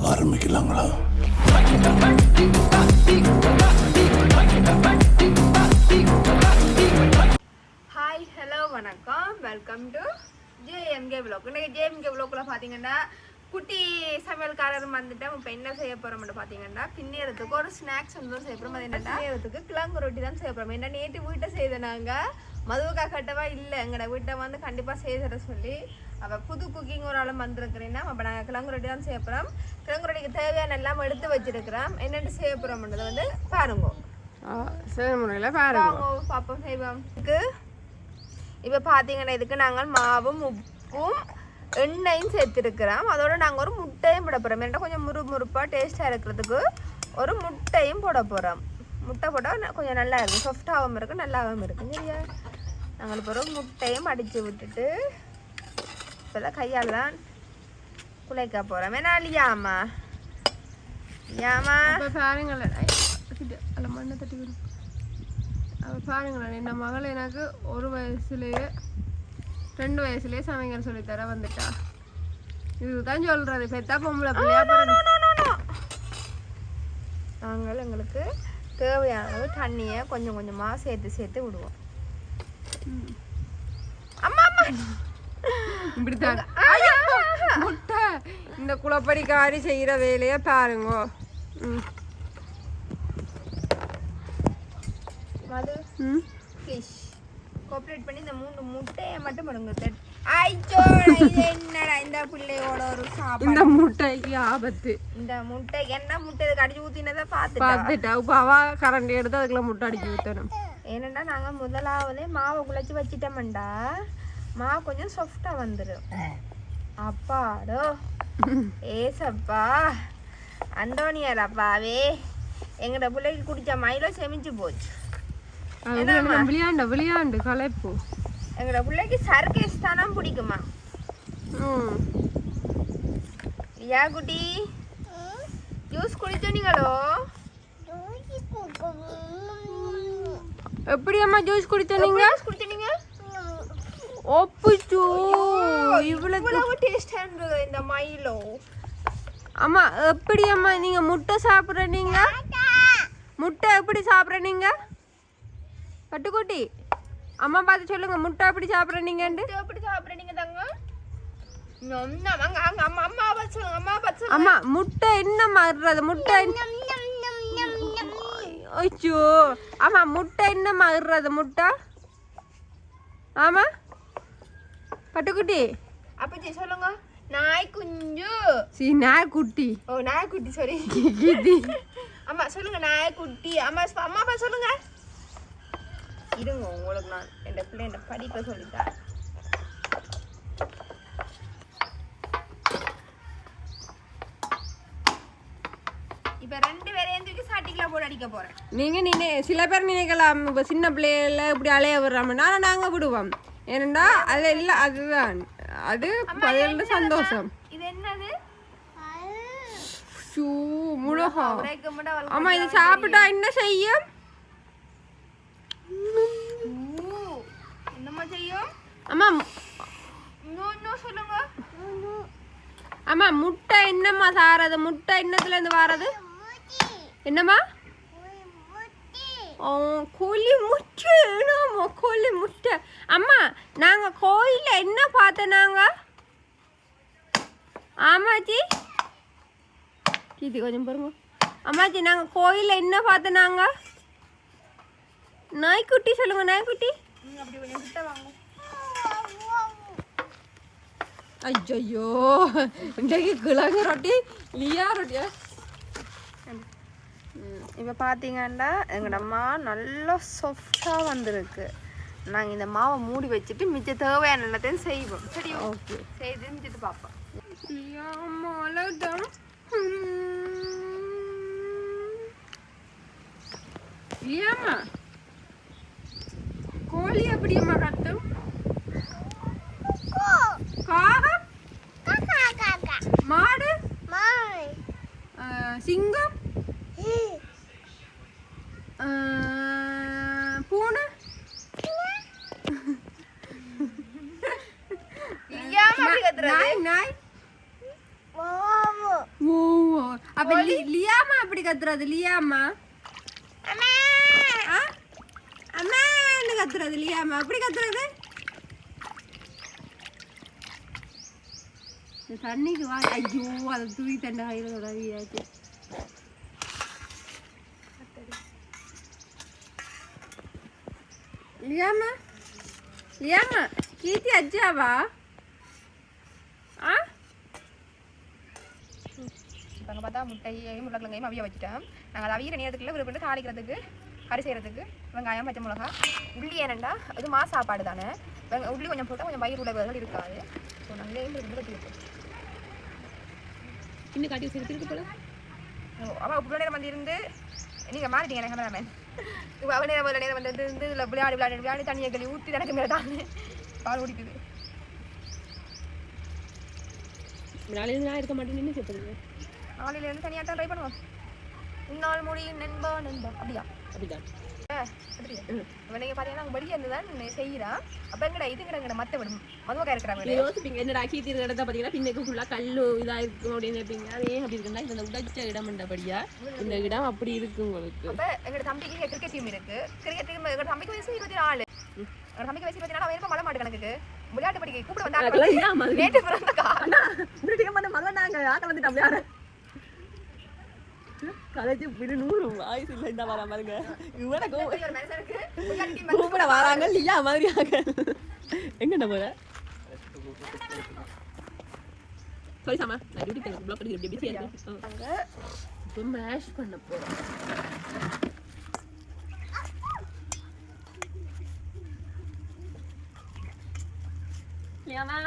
ஆரம்பிக்கலாங்களா? Hi hello வணக்கம், welcome to JMK vlog. இன்னைக்கு ஜேஎம்கே விலாக்ல பார்த்தீங்கன்னா குட்டி சமையல்காரரும் வந்துட்டோம். இப்போ என்ன செய்ய போகிறோம்னு பார்த்தீங்கன்னா பின்னேறதுக்கு ஒரு ஸ்நாக்ஸ் வந்து செய்ய போகிறோம். அது என்னன்னா பின்னேறதுக்கு கிழங்கு ரொட்டி தான் செய்ய போகிறோம். என்ன நேற்று வீட்டை செய்த நாங்கள் மதுவுக்கா கட்டவா இல்லை, எங்களோட வீட்டை வந்து கண்டிப்பாக செய்துற சொல்லி அப்போ புது குக்கிங் ஒரு ஆளும் வந்திருக்கிறேன்னா அப்போ நாங்கள் கிழங்கு ரொட்டி தான் செய்ய போகிறோம். கிழங்கு ரொட்டிக்கு தேவையான எல்லாம் எடுத்து வச்சிருக்கிறோம். என்னென்னு செய்ய போகிறோம்ன்றதை வந்து பாருங்க, செய்முறையில் பாருங்க, பாப்போம் செய்வோம். இப்போ பார்த்தீங்கன்னா இதுக்கு நாங்கள் மாவும் உப்பும் எண்ணெயும் சேர்த்துருக்கிறோம். அதோட நாங்கள் ஒரு முட்டையும் போட போகிறோம். ஏன்னா கொஞ்சம் முறுமுறுப்பாக டேஸ்ட்டாக இருக்கிறதுக்கு ஒரு முட்டையும் போட போகிறோம். முட்டை போட்டால் கொஞ்சம் நல்லா இருக்கும், சாஃப்டாகவும் இருக்கும், நல்லாவும் இருக்கும். சரியா, நாங்கள் இப்போ ஒரு முட்டையும் அடித்து விட்டுட்டு இப்போதான் கையால் தான் குழைக்க போகிறோம். வேணா இல்லையாம்மா? ஏமா பாருங்களேன், அதில் மண்ணை தட்டி விடும். பாருங்களேன், என்ன மகள் எனக்கு 1 வயசுலேயே 2 வயசுலேயே சமைக்கிற சொல்லித்தர வந்துட்டா. இதுதான் சொல்றது, பெத்தா பொம்பளை பிள்ளையா. நாங்கள் எங்களுக்கு தேவையானது தண்ணியை கொஞ்சம் கொஞ்சமாக சேர்த்து விடுவோம். அம்மா அம்மா இப்படித்தான் முட்டை இந்த குளப்படிக்காரி செய்கிற வேலையை பாருங்க. மது ப்ளீஸ் கோஆப்ரேட் பண்ணி இந்த 3 முட்டையை மட்டும் மடுங்க. என்னடா இந்த பிள்ளையோட ஒரு சாப்பாடு. இந்த முட்டைக்கு ஆபத்து. இந்த முட்டைக்கு என்ன முட்டை கடிச்சு ஊத்தினதை பார்த்துட்டா. இப்போ அவ கரண்டி எடுத்து அதுக்குள்ள முட்டை அடிச்சு ஊற்றணும். ஏன்னா நாங்கள் முதலாவதே மாவை குழைச்சி வச்சிட்டோம்டா, மாவு கொஞ்சம் சாஃப்டாக வந்துடும். அப்பாடோ ஏசப்பா அந்தோனியாரப்பாவே, எங்கட பிள்ளைக்கு குடிச்ச மயிலோ செமிச்சு போச்சு. விளையாண்டு கலைப்பு. எங்கட பிள்ளைக்கு சர்க்கஸ் தானா பிடிக்குமா? யா குட்டி ஜூஸ் குடிச்சோனீங்களோ? எப்படி அம்மா ஜூஸ் குடிச்சோனீங்க? ஒப்புச்சோ இவ்வளவு டேஸ்டா இருந்தது இந்த மைலோ. அம்மா எப்படி அம்மா நீங்க முட்டை சாப்பிட்ற? நீங்க முட்டை எப்படி சாப்பிட்ற? நீங்க பட்டுக்குட்டி அம்மா பார்த்து சொல்லுங்க, முட்டை எப்படி சாப்பிட்ற? நீங்க எப்படி சாப்பிட்ற? நீங்க தாங்க அம்மா முட்டை என்ன மாறுறது? முட்டை ஐயோ ஆமா, முட்டை என்ன மாறுறது? முட்டை ஆமா பட்டுக்குட்டி அப்பச்சி சொல்லுங்க. நாய் குஞ்சு. நாய்க்குட்டி. ஓ நாய்க்குட்டி, சாரி. அம்மா சொல்லுங்க நாய்க்குட்டி. அம்மா அம்மா சொல்லுங்க. இருங்க, உங்களுக்கு நான் என் பிள்ளை படிப்பை சொல்லித்தரேன். இப்போ 2 பேரையும் தூக்கி சாட்டிக்கெல்லாம் போட்டு அடிக்க போறேன். நீங்க சில பேர் நினைக்கலாம் இப்போ சின்ன பிள்ளைகள இப்படி அலைய விடுறாம, நாங்கள் விடுவோம். ஏனண்டா அது இல்லை, அதுதான் அது பதில சந்தோஷம். இது என்னது? முழகா. அம்மா இது சாப்பிட்டா என்ன செய்யும்? என்னம்மா செய்யும்? அம்மா சொல்லுங்க. அம்மா முட்டை என்னம்மா சாரது? முட்டை என்னத்துல இருந்து வாரது? என்னம்மா? கோழி முட்டை. என்னம்மா கோழி முட்டை? அம்மா நாங்க கோயில என்ன பார்த்தோம்? நாங்க ஆமாச்சி கீதி கொஞ்சம் பாருங்க. அம்மாச்சி நாங்க கோயில என்ன பார்த்தோம்? நாங்க நாய்க்குட்டி. சொல்லுங்க நாய்க்குட்டி. அப்படி கொஞ்சம் கிட்ட வாங்க. ஐயோ இன்றைக்கு கிழங்கு ரொட்டி லியா ரொட்டியா. இப்போ பார்த்தீங்கன்னா எங்களோட மாவு நல்லா சாஃப்டாக வந்திருக்கு. நாங்கள் இந்த மாவை மூடி வச்சுட்டு மிச்ச தேவையான எல்லாத்தையும் செய்வோம். சரி, ஓகே, செய்துட்டு பார்ப்போம். ஏமா கோழி எப்படியம்மா கத்தும்? காகம், மாடு, சிங்கம், பூனை, நாய். ஓ அப்ப லியாமா அப்படி கத்துறது லியாமா அம்மா கத்துறது லியாமா அப்படி கத்துறது தண்ணிக்கு வா ஐயோ அதை தூக்கி தண்டை கையில் தொடங்கியாச்சு லியாமா லியாமா கீர்த்தி அஜாவா நாங்கள் பார்த்தா முட்டையையும் உருளைக்கிழங்கையும் அவிய வச்சுட்டோம் நாங்கள் அதை அவியிற நேரத்துக்குள்ள விருப்பம் தாளிக்கிறதுக்கு கறி செய்கிறதுக்கு வெங்காயம் பச்சை மிளகா உள்ளி ஏனண்டா அது மா சாப்பாடு தானே உள்ளி கொஞ்சம் போட்டால் கொஞ்சம் வயிறு உலகங்கள் இருக்காது ஸோ நாங்கள் இருந்து வச்சுருக்கோம் இன்னும் காட்டி வச்சுருக்கு போல அவள் இவ்வளோ நேரம் வந்து இருந்து நீங்கள் மாறிட்டீங்க எனக்கு கேமராமேன் இப்போ அவள் நேரம் ஒரு நேரம் வந்து இருந்து இதில் விளையாடி தண்ணியை கழுவி ஊற்றி எனக்கு மேலே தான் பால் ஓடிக்குது நாளையிலேருந்து நான் இருக்க மாட்டேன்னு சேர்த்துருங்க நாளையிலேருந்து தனியாக தான் ட்ரை பண்ணுவோம் இந்நாள் முடியும் நண்பா அப்படியா அப்படிதான் நீங்கள் பார்த்தீங்கன்னா நாங்கள் வெளியே இருந்து தான் செய்கிறோம் அப்போ எங்கடா இதுங்கிற மற்ற விடும் மதுவக்காய் இருக்கிறாங்க யோசிப்பீங்க என்னடா கீர்த்தி இருக்கிற இடத்த பார்த்தீங்கன்னா பின்னுக்கு ஃபுல்லாக கல் இதாக இருக்கும் அப்படின்னு நினைப்பீங்க அது ஏன் அப்படி இருக்குன்னா இந்த உடைச்ச இடம் என்றபடியா இந்த இடம் அப்படி இருக்கு உங்களுக்கு அப்போ எங்களோட தம்பிக்கு கிரிக்கெட் டீம் இருக்கு கிரிக்கெட் டீம் எங்களோட தம்பிக்கு வயசு 24 எங்களோட தம்பிக்கு வயசு 24 அவன் இருக்க மலை மாட்டு கணக்குக்கு விளையாட்டு படிக்க கூப்பிட வந்தாங்க நேற்று பிறந்தக்கா முதல்ல நாங்கள் ஆட்ட வந்துட்டு அப்படியே கலைச்சு பிடி 100 வாய்ஸ் இல்லை இந்த வர பாருங்க இவனை கூப்பிட வராங்க இல்லையா மாதிரியாக எங்கண்ணா போற சாரி சாமா நான் டியூட்டி பண்ண ப்ளாக் பண்ணி இப்படி பிஸியா இருக்கேன் இப்போ மேஷ் பண்ண போறோம் ஏமா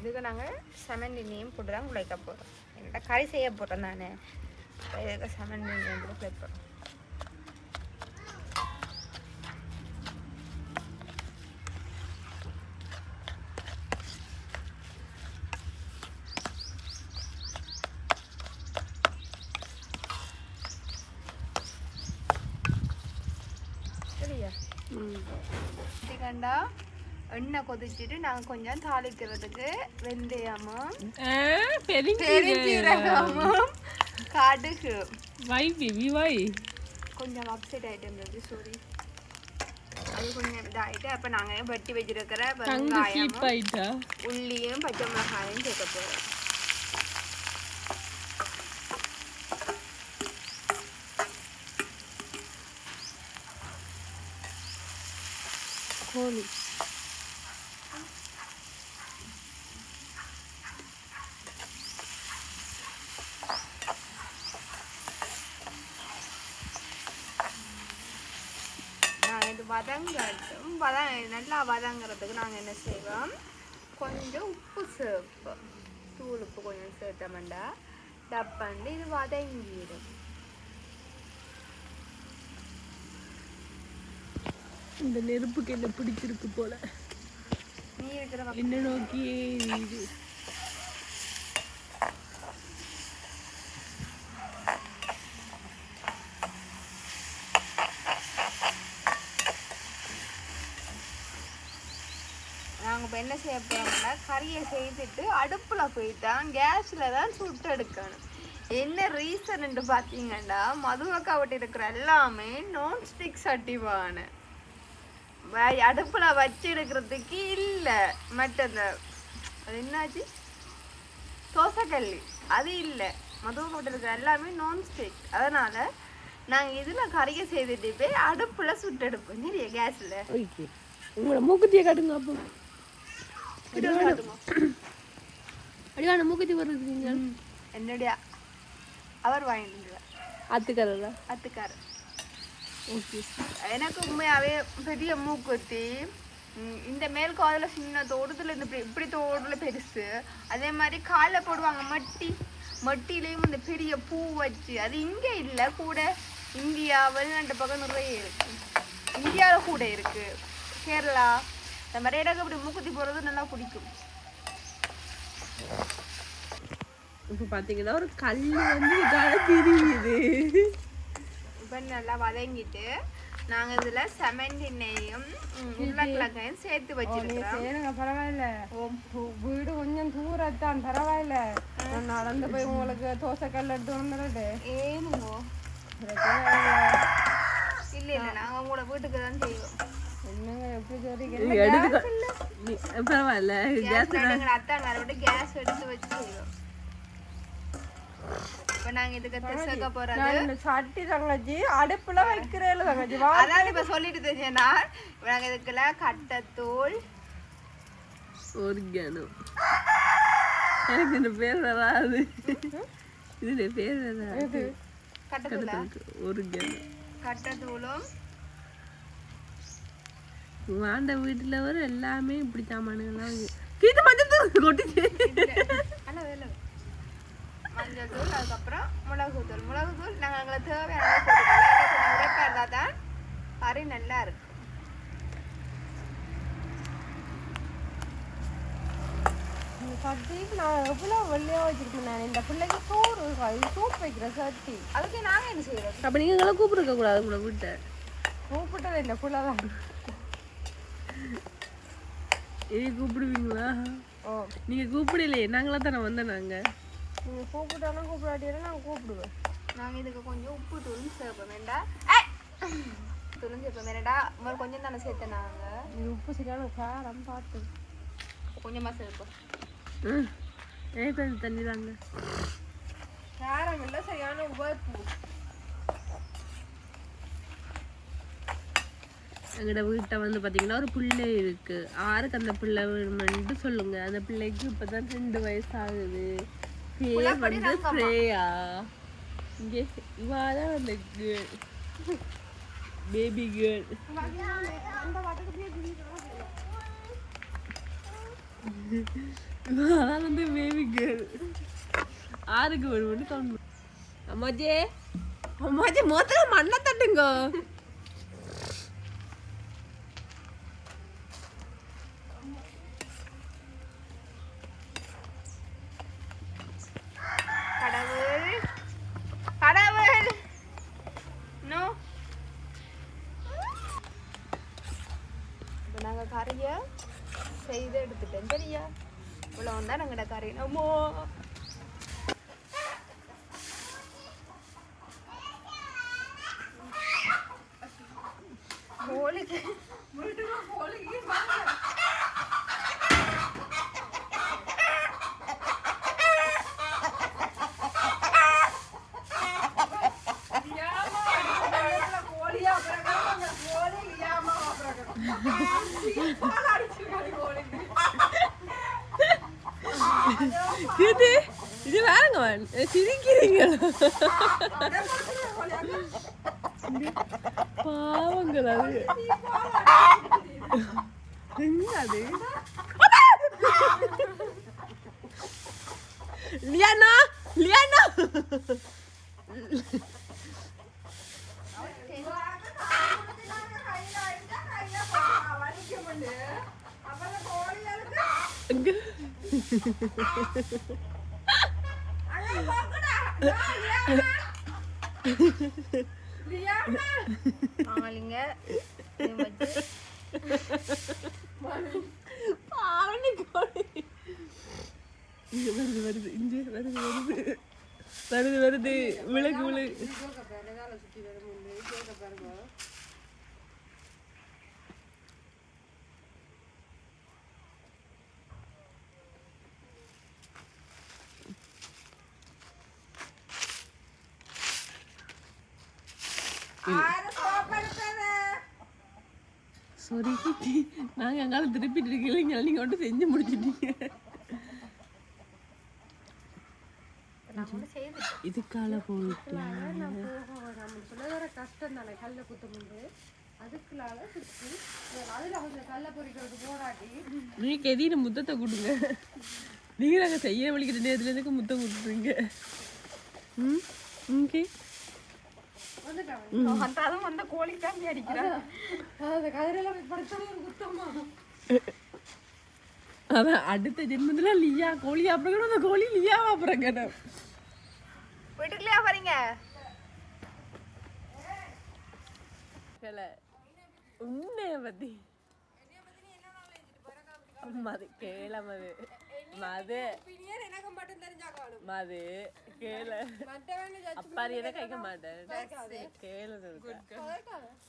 இதுக்கு நாங்கள் செமந்தி நேம் போட்டு தான் குழைக்க போகிறோம் என்கிட்ட கறி செய்ய போகிறோம் தானே இதுக்கு செமந்தி நேம் போட்டு குழைக்க போகிறோம் சரியா இதுக்கண்டா எண்ணெய் கொதிச்சுட்டு நாங்கள் கொஞ்சம் தாளிக்கிறதுக்கு வெந்தயமும் பெருஞ்சீரகமும் கடுகு கொஞ்சம் அப்செட் ஆகிட்டு இருந்தது சாரி அது கொஞ்சம் இதாகிட்டு அப்போ நாங்கள் வெட்டி வச்சிருக்கிற வெங்காயமும் உள்ளியும் பச்சை மிளகாயும் சேர்க்க போகிறோம் கோழி வதங்கட்டும் நல்லா வதங்கிறதுக்கு நாங்கள் என்ன செய்வோம் கொஞ்சம் உப்பு சேர்ப்போம் தூள் உப்பு கொஞ்சம் சேர்த்தோம்டா டப்பாண்டு இது வதங்கிடும் இந்த நெருப்புக்கு என்ன பிடிச்சிருக்கு போல நீ இருக்கிற என்ன நோக்கியே இது நாங்கள் இப்போ என்ன செய்ய போகிறோம்னா கறியை செய்துட்டு அடுப்பில் போயிட்டான் கேஸில் தான் சுட்டு எடுக்கணும் என்ன ரீசன்ட்டு பார்த்தீங்கன்னா மதுவக்காவட்டி இருக்கிற எல்லாமே நான்ஸ்டிக் சட்டிவான அடுப்பில் வச்சு எடுக்கிறதுக்கு இல்லை மற்ற அது என்னாச்சு தோசைக்கல் அது இல்லை மதுவக்காவட்டி இருக்கிற எல்லாமே நான்ஸ்டிக் அதனால் நாங்கள் இதில் கறியை செய்துட்டு போய் அடுப்பில் சுட்டு எடுப்போம் சரியா கேஸில் உங்களோட மூக்குத்தியை காட்டுங்க அப்போ அடிவான மூக்குத்தி வருது என்னுடைய அவர் வாங்கிட்டு அத்துக்காரர் ஓகே எனக்கு உண்மையாகவே பெரிய மூக்குத்தி இந்த மேல் காதில் சின்ன தோட்டத்தில் இந்த இப்படி தோட்டில் பெருசு அதே மாதிரி காலில் போடுவாங்க மட்டிலையும் இந்த பெரிய பூ வச்சு அது இங்கே இல்லை கூட இந்தியா வெளிநாட்டு பக்கம் நிறைய இருக்கு இந்தியாவில் கூட இருக்கு கேரளா இந்த மாதிரி எனக்கு அப்படி மூக்குத்தி போடுறது நல்லா பிடிக்கும் இப்போ பார்த்தீங்கன்னா ஒரு கல் வந்து இதால தெரியுது இப்போ நல்லா வதங்கிட்டு நாங்க இதுல செமண்டினையும் உருளைக்கிழங்கையும் சேர்த்து வச்சிருக்கிறோம். சரிங்க பரவாயில்ல. வீடு கொஞ்சம் தூரத்தான் பரவாயில்ல. நான் நடந்து போய் உங்களுக்கு தோசை கல் எடுத்து வந்துடுறது. ஏனுங்கோ இல்ல இல்ல நாங்க உங்களோட வீட்டுக்கு தான் செய்வோம். என்னங்க எப்படி சொல்றீங்க? பரவாயில்ல அத்தான் விட்டு கேஸ் எடுத்து வச்சு செய்வோம். இப்ப நாங்க இதுக்கு சேர்க்க போறது சட்டி தங்கச்சி அடுப்புல வைக்கிறேன் தங்கச்சி. அதான் இப்ப சொல்லிட்டு தெரிஞ்சேன்னா நாங்க இதுக்குள்ள கட்டத்தூள் ஒரிகானோ எனக்கு இந்த பேர் வராது. இது பேர் வராது. கட்டத்தூளா ஒரிகானோ கட்டத்தூளும் வாண்ட வீட்டுல வர எல்லாமே இப்படி சாமானுங்கெல்லாம் கீழே மஞ்சள் தூள் கொட்டிச்சு. மஞ்சள் தூள் அதுக்கப்புறம் மிளகுத்தூள். மிளகுத்தூள் நாங்கள் எங்களை தேவையான போட்டுக்கலாம். கொஞ்சம் உரைப்பாக இருந்தால் தான் கறி நல்லா இருக்கும். சட்டிக்கு நான் எவ்வளோ வெள்ளையாக வச்சிருக்கேன். நான் இந்த பிள்ளைக்கு சோறு சூப் வைக்கிற சட்டி. அதுக்கு நாங்கள் என்ன செய்யறோம்? அப்ப நீங்க எங்களை கூப்பிட்டுருக்க கூடாது. உங்களை வீட்டை கூப்பிட்டது இல்லை புள்ளதான். கூப்பிடுவீங்களா? ஓ நீங்க கூப்பிடலையே, நாங்களா தானே வந்தோம். நாங்க நீங்கள் கூப்பிட்டாலும் கூப்பிடாட்டியாலும் நான் கூப்பிடுவேன். நாங்கள் இதுக்கு கொஞ்சம் உப்பு தூளும் சேர்ப்போம் வேண்டா. தூளும் சேர்ப்போம் வேண்டா. முதல் கொஞ்சம் தானே சேர்த்தேன். நாங்கள் இது உப்பு சரியான காரம் பார்த்து கொஞ்சமாக சேர்ப்போம். கொஞ்சம் தண்ணி தாங்க. காரம் இல்லை சரியான உப்பு. எங்களோட வீட்டை வந்து பார்த்தீங்கன்னா ஒரு பிள்ளை இருக்கு. யாருக்கு அந்த பிள்ளை வேணுமென்ட்டு சொல்லுங்க. அந்த பிள்ளைக்கு இப்போதான் 2 வயசு ஆகுது. பேர் வந்து ஸ்ரேயா. இங்கே இவாதான் அந்த கேர்ள், பேபி கேர்ள். இவாதான் வந்து பேபி கேர்ள். யாருக்கு வேணுமென்னு தோணும். அம்மாஜே அம்மாஜே மொத்தல மண்ணை தட்டுங்க. கறிய செய்து எடுத்துட்டேன் சரியா? இவ்வளோ வந்தா நாங்கட கறி அம்மோ கோழிக்கு இது வேறங்க சிரிக்கிறீங்க. பாவங்கள் அது அது லியானா லியானா ஆமாலிங்க வருது வருது இங்க வருது வருது வருது வருது விளக்கு விளக்கு சாரி நாங்க அங்கால திருப்பிட்டு இருக்கீங்க, நீங்க மட்டும் செஞ்சு முடிச்சிட்டீங்க. இதுக்கால போயிட்டு கஷ்டம் தானே கல்ல குத்த முடியாது. அதுக்குள்ளால அதுல கொஞ்சம் கல்ல பொறிக்கிறது போராட்டி நீங்க எதிர முத்தத்தை கொடுங்க. நீங்க நாங்க செய்ய வலிக்கிற நேரத்துல இருந்து முத்தம் கொடுத்துருங்க. ஓகே வந்த கோழி தான் அடிக்கிறான். அதான் அடுத்த ஜென்மத்துல லியா கோழி அப்புறம் அந்த கோழி லியாவா அப்புறம் வீட்டுக்குள்ளேயா போறீங்க? கேள உன்னைய பத்தி மது கேள மது மது எனக்கு மட்டும் தெரிஞ்சாக்கணும் மது கேள மற்றவங்க அப்பாரி என்ன கேட்க மாட்டேன் கேள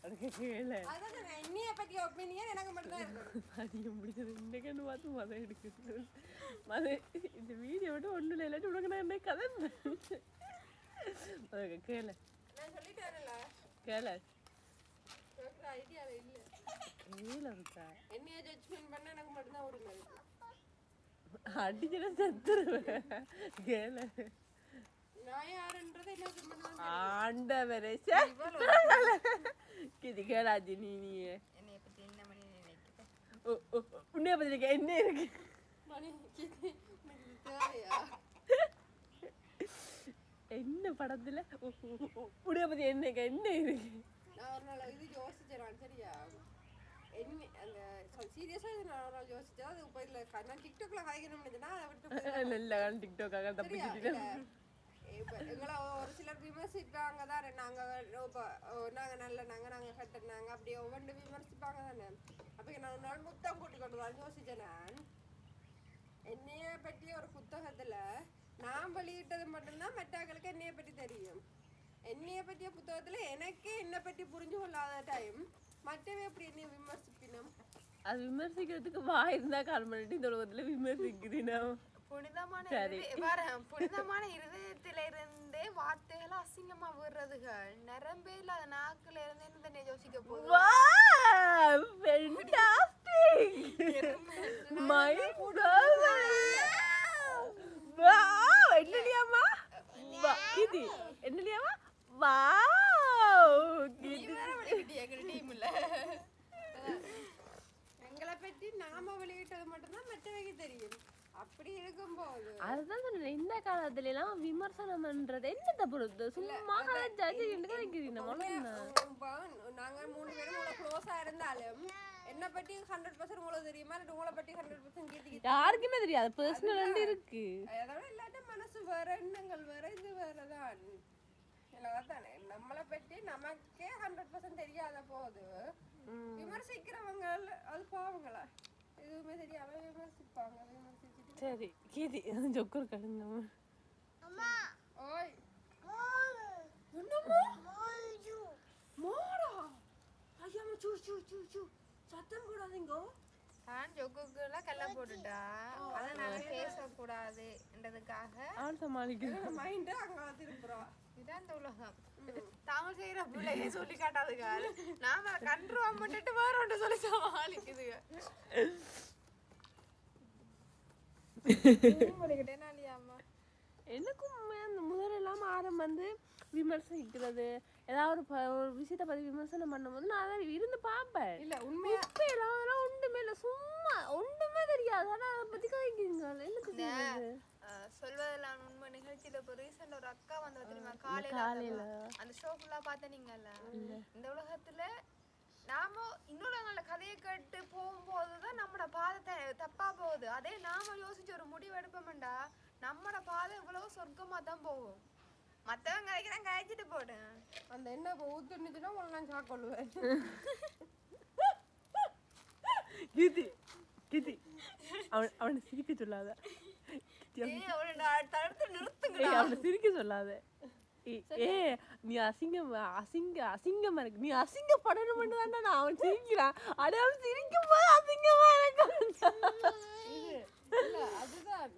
அதுக்கு கேள என்னைய பத்தி ஒப்பீனியன் எனக்கு மட்டும் தான் இருக்கணும். அதிகம் பிடிச்சது இன்னைக்கு பார்த்து மதம் எடுக்குது மது இந்த வீடியோ விட்டு ஒன்றும் இல்லாட்டி உனக்கு நான் என்ன கதை கேள நான் சொல்லிட்டேன்ல கேள கேட்குற ஐடியாவில் இல்லை. கேள இருக்கா என்னைய ஜட்ஜ்மெண்ட் பண்ண எனக்கு மட்டும்தான் உரிமை இருக்கு. அடிச்சுட செத்துருவேன் கேள நான் யாருன்றதை என்ன ஜட்ஜ்மெண்ட் ஆண்டவரே இது கேளாச்சு நீயே என்னைய பத்தி என்ன மணி நினைக்கிறேன். உன்னைய பத்தி என்ன இருக்கு மணி தேவையா என்ன படத்துல உன்னைய பத்தி என்ன இருக்கு நான் ஒரு நாள் இது யோசிச்சேன் சரியா என்ன அந்த சீரியஸாக இது நான் ஒரு நாள் யோசிச்சேன் அது இப்போ இல்லை நான் டிக்டாக்ல காய்க்கணும்னு நினைச்சேன்னா அதை விட்டு நல்ல டிக்டாக்காக தப்பிச்சுட்டு இப்போ எங்களை ஒரு சிலர் விமர்சிப்பாங்க தானே நாங்கள் இப்போ நாங்கள் கட்டினாங்க அப்படி ஒவ்வொன்று விமர்சிப்பாங்க தானே அப்போ நான் ஒரு நாள் புத்தகம் கூட்டி கொண்டு தான் யோசிச்சேன் நான் என்னைய பற்றி ஒரு புத்தகத்தில் நான் வெளியிட்டது மட்டும்தான் மற்றவர்களுக்கு என்னைய பற்றி தெரியும். என்னைய பற்றிய புத்தகத்தில் எனக்கே என்னை பற்றி புரிஞ்சு கொள்ளாத டைம் மற்றவே எப்படி என்னைய விமர்சிப்பினோம். அது விமர்சிக்கிறதுக்கு வாய் இருந்தா கால் பண்ணிட்டு இந்த உலகத்துல விமர்சிக்கிறீனா புனிதமான இருதயத்தில இருந்தே வார்த்தைகள் அசிங்கமா விடுறதுகள் நரம்பே இல்லாத நாக்குல இருந்து என்ன யோசிக்க போகுது. என்னடியாமா என்னடியாமா வா எங்களை பற்றி நாம வெளியிட்டது மட்டும்தான் மற்றவைக்கு தெரியும். அப்படி இருக்கும்போது அதுதான் சொன்னேன் இந்த காலத்துல எல்லாம் விமர்சனம்ன்றது என்னத்தை பொறுத்து சும்மா நாங்க 3 பேரும் உங்களை க்ளோஸா இருந்தாலும் என்ன பத்தி 100% உங்களுக்கு தெரியுமா இல்ல உங்களை பத்தி 100% கீர்த்தி யாருக்குமே தெரியாது பர்சனல் இருக்கு அதோட இல்லாட்ட மனசு வேற எண்ணங்கள் வேற இது வேறதான் தானே நம்மளை பற்றி நமக்கே 100% தெரியாத போது விமர்சிக்கிறவங்க அது பாவங்களா எதுவுமே தெரியாம விமர்சிப்பாங்க விமர்சிச்சுட்டு சரி கீதி ஜொக்கர் கடுங்க ஓய் என்னம்மா மோடா ஐயா சூ சூ சூ சூ சத்தம் போடாதீங்க தான் ஜொக்குக்குள்ள கல்ல போட்டுட்டா அதனால பேசக்கூடாதுன்றதுக்காக ஆள் சமாளிக்கிறேன் மைண்ட் அங்க திருப்புறோம். இதான் இந்த உலகம். தாங்க செய்யற பிள்ளைய சொல்லி காட்டாதுங்க நாம கண்ட்ரோல் பண்ணிட்டு வேற ஒன்று சொல்லி சமாளிக்குதுங்க. எனக்கும் அந்த முதலெல்லாம் ஆரம்பம் வந்து விமர்சிக்கிறது ஏதாவது ஒரு விஷயத்தை பத்தி விமர்சனம் பண்ணும்போது நான் அதை இருந்து பார்ப்பேன். இல்ல உண்மையா எல்லாம் ஒன்றுமே இல்லை சும்மா ஒன்றுமே தெரியாது ஆனா அதை பத்தி கழிக்கிறீங்க சொல்வதெல்லாம் உண்மை நிகழ்ச்சியில இப்போ ரீசெண்ட் ஒரு அக்கா வந்து தெரியுமா காலையில அந்த ஷோ ஃபுல்லா பார்த்தனீங்கல்ல. இந்த உலகத்துல நாம இன்னொருங்கள கதையை கேட்டு போகும்போதுதான் நம்மட பாதத்தை தப்பா போகுது. அதே நாம யோசிச்சு ஒரு முடிவு எடுப்போம்டா நம்மட பாதை இவ்வளவு சொர்க்கமா தான் போகும். மத்தவங்க கதைக்கிறான் காய்ச்சிட்டு போடு அந்த என்ன ஊத்துனுச்சுன்னா உங்களை நான் சாக்கொள்ளுவேன். கீதி கீதி அவனை சிரிக்க சொல்லாத அவனை சிரிக்க சொல்லாத நீ அசிங்கமா இருக்கு நீ அசிங்கப்படணும் தானே நான் அவன் சிரிக்கிறான் அட அவன் சிரிக்கும் போது அசிங்கமா இருக்கு. அதுதான்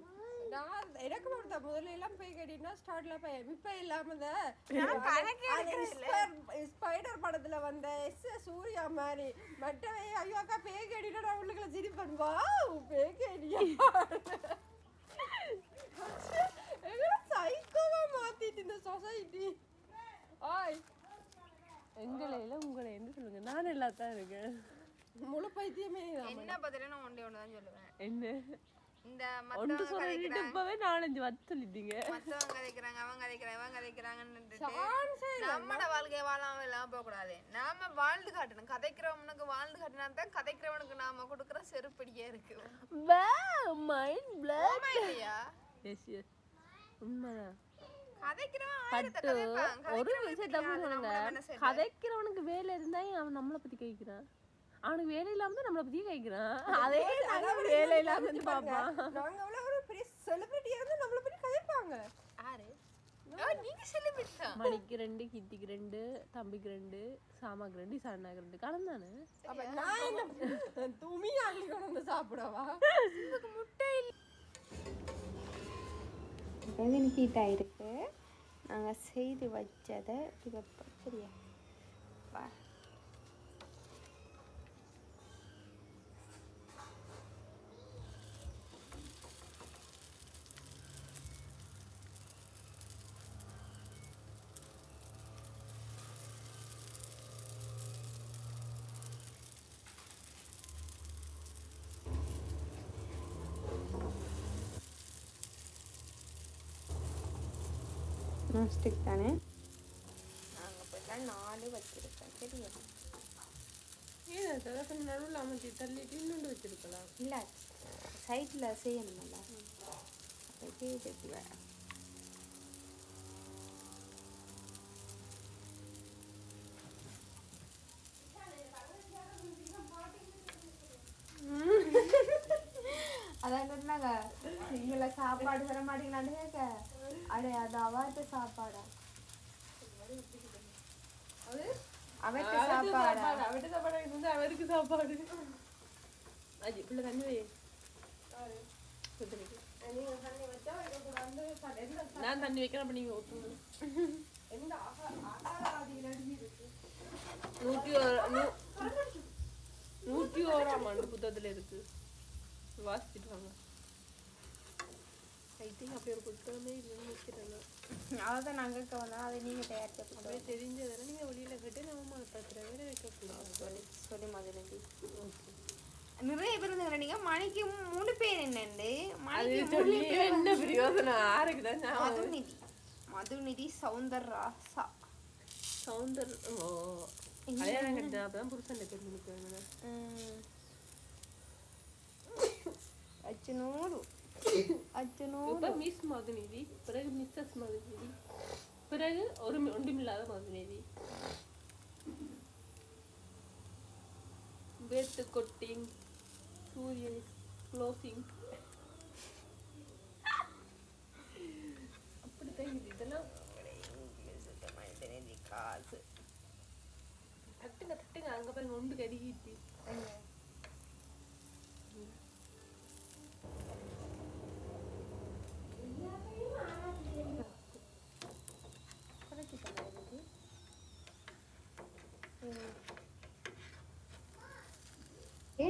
நான் எனக்கு ஒருத்த முதல்ல எல்லாம் போய் கேட்டீங்கன்னா ஸ்டார்ட்ல போய் இப்ப இல்லாம ஸ்பைடர் படத்துல வந்த சூர்யா மாதிரி மற்றவை ஐயோ அக்கா பேய் கேட்டினா நான் உள்ளுக்குள்ள சிரிப்பேன் வா பேய் கேட்டியா சைக்கோவா மாத்திட்டு இந்த சொசைட்டி. ஆய் எங்களை உங்களை என்ன சொல்லுங்க நான் எல்லாத்தான் இருக்கேன் முழு பைத்தியமே. என்ன பதில நான் ஒன்றுதான் சொல்லுவேன். என்ன இந்த ஒன்று சொல்லிட்டு இப்பவே 4-5 வார்த்தை சொல்லிட்டீங்க. மத்தவங்க கதைக்கிறாங்க அவங்க கதைக்கிறாங்க இவங்க கதைக்கிறாங்கன்னு நம்மட வாழ்க்கையை வாழாம இல்லாம போக கூடாது. நாம வாழ்ந்து காட்டணும். கதைக்கிறவனுக்கு வாழ்ந்து காட்டினா தான் கதைக்கிறவனுக்கு நாம கொடுக்குற செருப்படியே இருக்கு. மைண்ட் பிளட் இல்லையா? எஸ் எஸ் உண்மைதான். பட்டு ஒரு விஷயத்த சொல்லுங்க, கதைக்கிறவனுக்கு வேலை இருந்தா அவன் நம்மளை பத்தி கேட்கிறான், அவனுக்கு வேலை இல்லாம தான் நம்மளை பத்தி கேட்கிறான். அதே வேலை இல்லாம இருந்து பாப்பான். நாங்க அவ்வளவு ஒரு பெரிய செலிபிரிட்டியா இருந்து நம்மள பத்தி கதைப்பாங்க. யாரு நீங்க செலிபிரிட்டி? மணிக்கு 2, கீர்த்திக்கு 2, தம்பிக்கு 2, சாமாக்கு 2, சன்னாக்கு 2 கலந்தானே. அப்ப நான் என்ன துமி ஆகி கொண்டு சாப்பிடவா? இதுக்கு முட்டை இல்லை ஹீட் ஆயிருக்கு. நாங்கள் செய்து வச்சதை வைப்போம். சரியா வா. நான்ஸ்டிக் தானே, நாங்கள் போய்லாம் 4 வச்சுருக்கேன். சரியா ஏன் நடுவில் அமைச்சி தள்ளிட்டு இன்னொன்று வச்சிருக்கலாம். இல்லை சைடில் செய்யணும்ல, அப்போ செய்துக்கு வேற. அதான் சொன்னாங்க நீங்கள சாப்பாடு தர மாட்டீங்களான்னு கேட்க, அடே அது அவர்கிட்ட சாப்பாடா, அவர்கிட்ட சாப்பாடா, அவர்கிட்ட சாப்பாடு இருந்து அவருக்கு சாப்பாடு. அது பிள்ளை தண்ணி வை. நான் தண்ணி வைக்கிறேன், அப்ப நீங்க ஊற்றுங்க. 101ஆம் ஆண்டு புத்தகத்துல இருக்கு, வாசிச்சுட்டு வாங்க. அப்படி ஒரு புத்தகமே இல்லைன்னு வச்சுட்டாங்க. அதான் நாங்கள் வந்தோம், அதை நீங்கள் தயாரிச்சு அப்படியே தெரிஞ்சதானே நீங்கள் வெளியில கேட்டு நம்ம 10 பேரை வைக்கக்கூடாது சொல்லி மாதிரி. நிறைய பேர் இருந்தாங்க, நீங்க மணிக்கு 3 பேர் என்னண்டு என்ன பிரயோசனம் யாருக்குதான். மதுநிதி, மதுநிதி சௌந்தரராசா, சௌந்தர் ஓ கல்யாணம் கட்டினா அப்பதான் புருஷன் தெரிஞ்சுக்கணும். அச்சனூறு மிஸ் மதுநிதி, பிறகு மிஸ்ஸஸ் மதுநிதி, பிறகு ஒன்றுமில்லாத மதுநிதி. பேத்து கொட்டிங், சூரியன் க்ளோசிங், அப்படித்தான் இதெல்லாம். காசு தட்டுங்க தட்டுங்க, அங்க பாருங்க ஒன்று கருகிட்டு.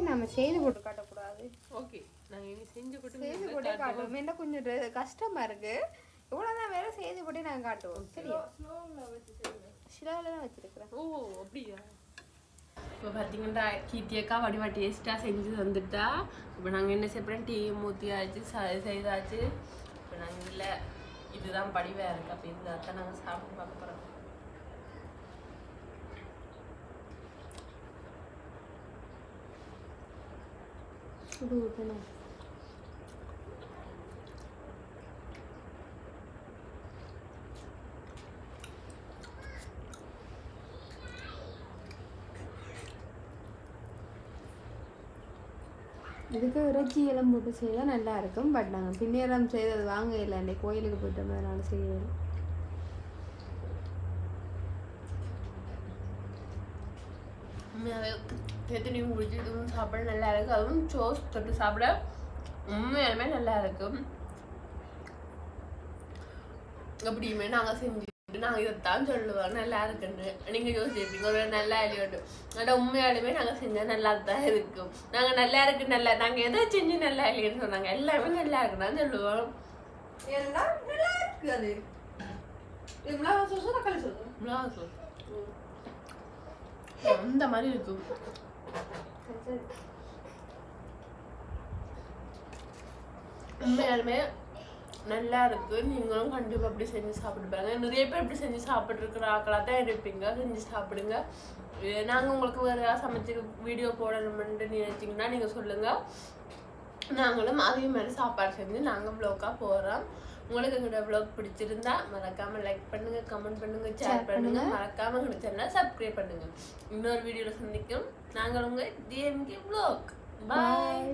நம்ம செய்து போட்டு காட்டக்கூடாது. ஓகே, நாங்க இனி செஞ்சு செய்து போட்டு காட்டுவோம். என்ன கொஞ்சம் கஷ்டமா இருக்கு, இவ்வளவுதான் வேற செய்து போட்டு நாங்க காட்டுவோம். சரியா ஸ்லோல தான் வச்சிருக்கிறேன். ஓ அப்படியா. இப்போ பார்த்தீங்கன்னா கீர்த்தியக்கா வடிவா டேஸ்ட்டாக செஞ்சு தந்துட்டா. இப்போ நாங்கள் என்ன செய்யப்போம், டீ ஊற்றியாச்சு, செய்தாச்சு. இப்போ நாங்கள் இல்லை இதுதான் படிவாக இருக்கு, அப்போ இதுதான் தான் நாங்கள் சாப்பிட்டு பார்க்க போகிறோம். சுடு ஊற்றணும். இதுக்கு இறைச்சி எல்லாம் போட்டு செய்தால் நல்லா இருக்கும். பட் நாங்கள் பின்னேரம் செய்தது வாங்க இல்லை, அந்த கோயிலுக்கு போயிட்டோம், அதனால செய்யலை. உண்மையாகவே எத்தனையும் குடிச்சு இதுவும் சாப்பிட நல்லா இருக்குது. அதுவும் சோஸ் தொட்டு சாப்பிட உண்மையாலுமே நல்லா இருக்கும். அப்படியுமே நாங்கள் செஞ்சுட்டு நாங்கள் இதைத்தான் சொல்லுவோம் நல்லா இருக்குன்னு. நீங்கள் யோசிப்பீங்க ஒரு நல்லா இல்லையோட்டு. ஆனால் உண்மையாலுமே நாங்கள் செஞ்சால் நல்லா தான் இருக்கும். நாங்கள் நல்லா இருக்கு, நல்லா நாங்கள் எதை செஞ்சு நல்லா இல்லைன்னு சொன்னாங்க, எல்லாமே நல்லா இருக்குன்னு சொல்லுவோம். எல்லாம் நல்லா இருக்கு. அது மிளகா சோஸ், தக்காளி சோஸ், மிளகா சோஸ் அந்த மாதிரி இருக்கும். உண்மையாலுமே நல்லா இருக்கு. நீங்களும் கண்டிப்பாக அப்படி செஞ்சு சாப்பிட்டு பாருங்க. நிறைய பேர் இப்படி செஞ்சு சாப்பிட்ருக்குற ஆக்களாக தான் இருப்பீங்க. செஞ்சு சாப்பிடுங்க. நாங்கள் உங்களுக்கு வேறு சமைச்சு வீடியோ போடணுமென்ட்டு நினைச்சிங்கன்னா நீங்கள் சொல்லுங்கள். நாங்களும் அதே மாதிரி சாப்பாடு செஞ்சு நாங்கள் வ்ளாகாக போகிறோம். உங்களுக்கு எங்களோட vlog பிடிச்சிருந்தா மறக்காம லைக் பண்ணுங்க, கமெண்ட் பண்ணுங்க, ஷேர் பண்ணுங்க, மறக்காம எங்க சேனலை சப்ஸ்கிரைப் பண்ணுங்க. இன்னொரு வீடியோல சந்திக்கும் நாங்கள் உங்க ஜேஎம்கே vlog. பாய்.